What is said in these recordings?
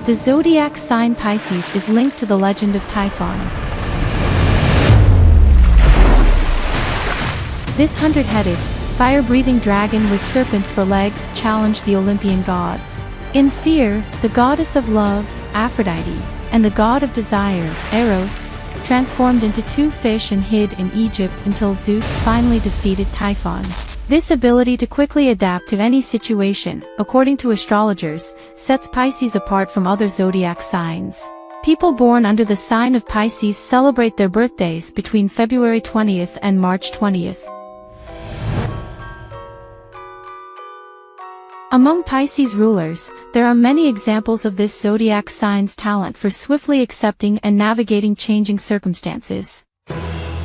The zodiac sign Pisces is linked to the legend of Typhon. This 100-headed, fire-breathing dragon with serpents for legs challenged the Olympian gods. In fear, the goddess of love, Aphrodite, and the god of desire, Eros, transformed into two fish and hid in Egypt until Zeus finally defeated Typhon. This ability to quickly adapt to any situation, according to astrologers, sets Pisces apart from other zodiac signs. People born under the sign of Pisces celebrate their birthdays between February 20th and March 20th. Among Pisces rulers, there are many examples of this zodiac sign's talent for swiftly accepting and navigating changing circumstances.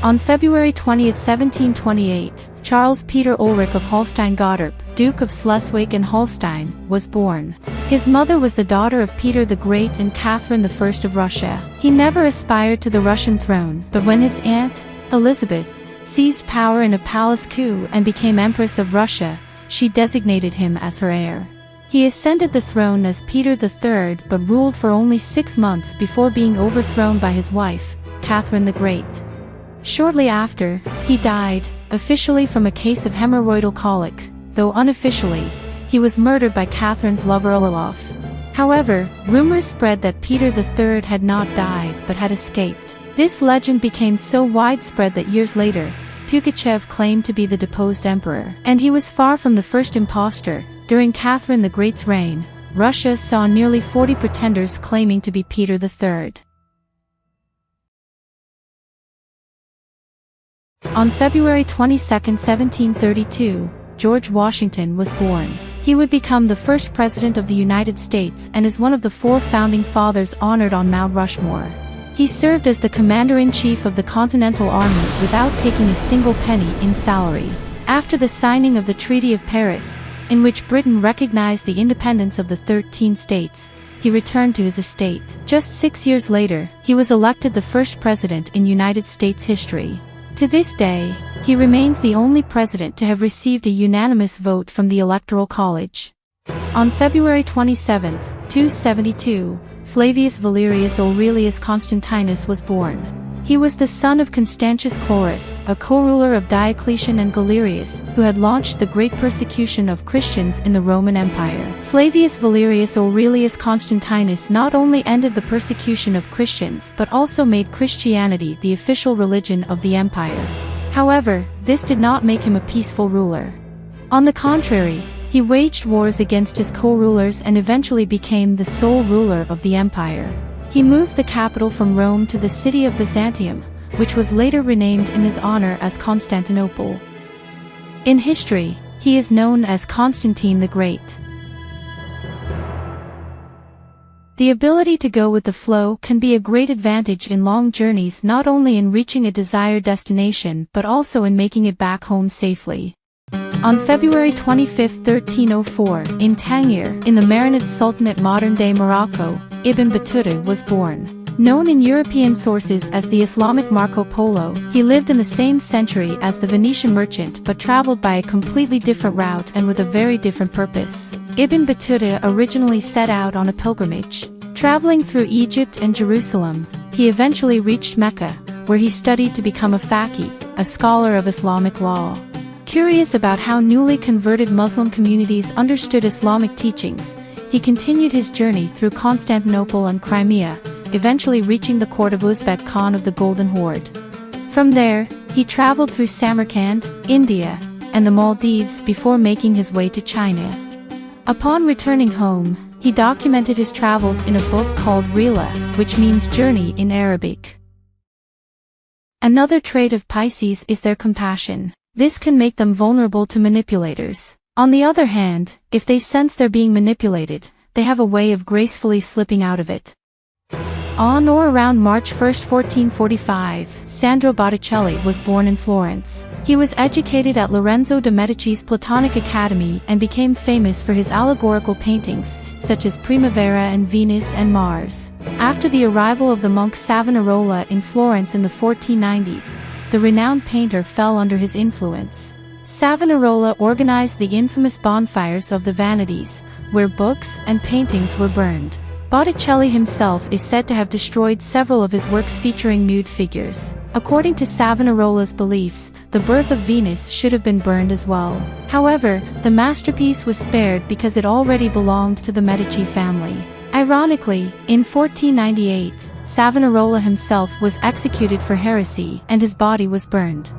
On February 20, 1728, Charles Peter Ulrich of Holstein-Gottorp, Duke of Schleswig and Holstein, was born. His mother was the daughter of Peter the Great and Catherine I of Russia. He never aspired to the Russian throne, but when his aunt, Elizabeth, seized power in a palace coup and became Empress of Russia, she designated him as her heir. He ascended the throne as Peter III but ruled for only 6 months before being overthrown by his wife, Catherine the Great. Shortly after, he died, officially from a case of hemorrhoidal colic, though unofficially, he was murdered by Catherine's lover Olaf. However, rumors spread that Peter III had not died but had escaped. This legend became so widespread that years later, Pugachev claimed to be the deposed emperor. And he was far from the first impostor. During Catherine the Great's reign, Russia saw nearly 40 pretenders claiming to be Peter III. On February 22, 1732, George Washington was born. He would become the first president of the United States and is one of the 4 founding fathers honored on Mount Rushmore. He served as the commander-in-chief of the Continental Army without taking a single penny in salary. After the signing of the Treaty of Paris, in which Britain recognized the independence of the 13 states, he returned to his estate. Just 6 years later, he was elected the first president in United States history. To this day, he remains the only president to have received a unanimous vote from the Electoral College. On February 27, 272, Flavius Valerius Aurelius Constantinus was born. He was the son of Constantius Chlorus, a co-ruler of Diocletian and Galerius, who had launched the great persecution of Christians in the Roman Empire. Flavius Valerius Aurelius Constantinus not only ended the persecution of Christians but also made Christianity the official religion of the empire. However, this did not make him a peaceful ruler. On the contrary, he waged wars against his co-rulers and eventually became the sole ruler of the empire. He moved the capital from Rome to the city of Byzantium, which was later renamed in his honor as Constantinople. In history, he is known as Constantine the Great. The ability to go with the flow can be a great advantage in long journeys, not only in reaching a desired destination but also in making it back home safely. On February 25, 1304, in Tangier, in the Marinid Sultanate modern-day Morocco, Ibn Battuta was born. Known in European sources as the Islamic Marco Polo, he lived in the same century as the Venetian merchant but traveled by a completely different route and with a very different purpose. Ibn Battuta originally set out on a pilgrimage. Traveling through Egypt and Jerusalem, he eventually reached Mecca, where he studied to become a faqih, a scholar of Islamic law. Curious about how newly converted Muslim communities understood Islamic teachings, he continued his journey through Constantinople and Crimea, eventually reaching the court of Uzbek Khan of the Golden Horde. From there, he traveled through Samarkand, India, and the Maldives before making his way to China. Upon returning home, he documented his travels in a book called Rihla, which means journey in Arabic. Another trait of Pisces is their compassion. This can make them vulnerable to manipulators. On the other hand, if they sense they're being manipulated, they have a way of gracefully slipping out of it. On or around March 1, 1445, Sandro Botticelli was born in Florence. He was educated at Lorenzo de' Medici's Platonic Academy and became famous for his allegorical paintings, such as Primavera and Venus and Mars. After the arrival of the monk Savonarola in Florence in the 1490s, the renowned painter fell under his influence. Savonarola organized the infamous bonfires of the Vanities, where books and paintings were burned. Botticelli himself is said to have destroyed several of his works featuring nude figures. According to Savonarola's beliefs, the birth of Venus should have been burned as well. However, the masterpiece was spared because it already belonged to the Medici family. Ironically, in 1498, Savonarola himself was executed for heresy and his body was burned.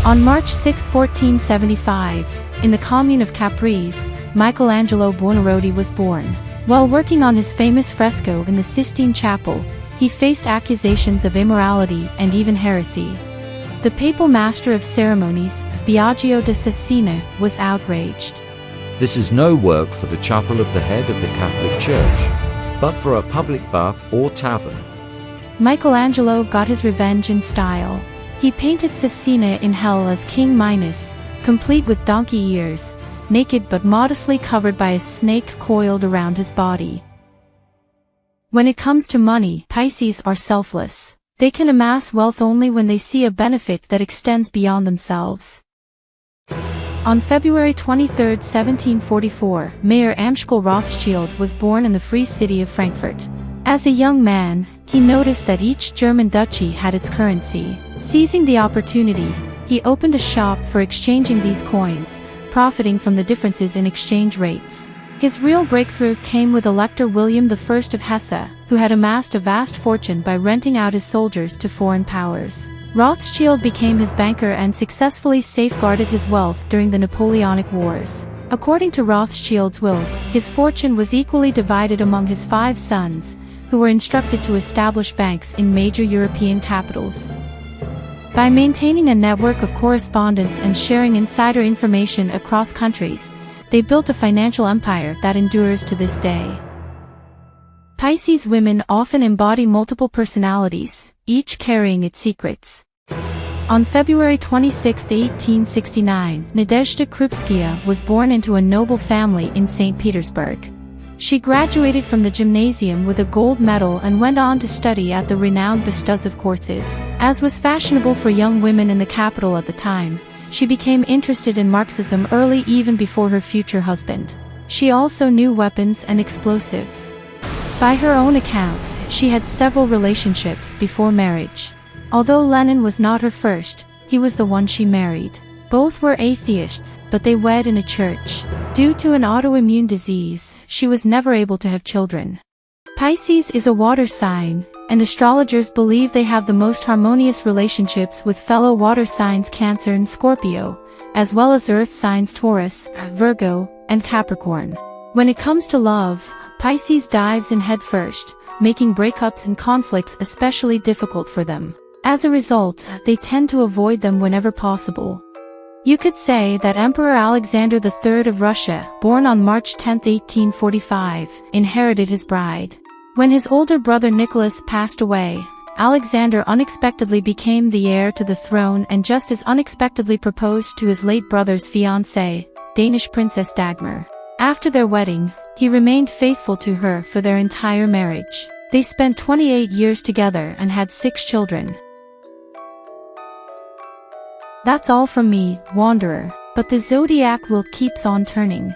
On March 6, 1475, in the commune of Caprese, Michelangelo Buonarroti was born. While working on his famous fresco in the Sistine Chapel, he faced accusations of immorality and even heresy. The papal master of ceremonies, Biagio da Cesena, was outraged. This is no work for the chapel of the head of the Catholic Church, but for a public bath or tavern. Michelangelo got his revenge in style. He painted Cesena in hell as King Minos, complete with donkey ears, naked but modestly covered by a snake coiled around his body. When it comes to money, Pisces are selfless. They can amass wealth only when they see a benefit that extends beyond themselves. On February 23, 1744, Mayer Amschel Rothschild was born in the Free City of Frankfurt. As a young man, he noticed that each German duchy had its currency. Seizing the opportunity, he opened a shop for exchanging these coins, profiting from the differences in exchange rates. His real breakthrough came with Elector William I of Hesse, who had amassed a vast fortune by renting out his soldiers to foreign powers. Rothschild became his banker and successfully safeguarded his wealth during the Napoleonic Wars. According to Rothschild's will, his fortune was equally divided among his 5 sons, who were instructed to establish banks in major European capitals. By maintaining a network of correspondence and sharing insider information across countries, they built a financial empire that endures to this day. Pisces women often embody multiple personalities, each carrying its secrets. On February 26, 1869, Nadezhda Krupskaya was born into a noble family in St. Petersburg. She graduated from the gymnasium with a gold medal and went on to study at the renowned Bestuzhev courses. As was fashionable for young women in the capital at the time, she became interested in Marxism early, even before her future husband. She also knew weapons and explosives. By her own account, she had several relationships before marriage. Although Lenin was not her first, he was the one she married. Both were atheists, but they wed in a church. Due to an autoimmune disease, she was never able to have children. Pisces is a water sign, and astrologers believe they have the most harmonious relationships with fellow water signs Cancer and Scorpio, as well as earth signs Taurus, Virgo, and Capricorn. When it comes to love, Pisces dives in head first, making breakups and conflicts especially difficult for them. As a result, they tend to avoid them whenever possible. You could say that Emperor Alexander III of Russia, born on March 10, 1845, inherited his bride. When his older brother Nicholas passed away, Alexander unexpectedly became the heir to the throne and just as unexpectedly proposed to his late brother's fiancée, Danish Princess Dagmar. After their wedding, he remained faithful to her for their entire marriage. They spent 28 years together and had 6 children. That's all from me, Wanderer, but the zodiac wheel keeps on turning.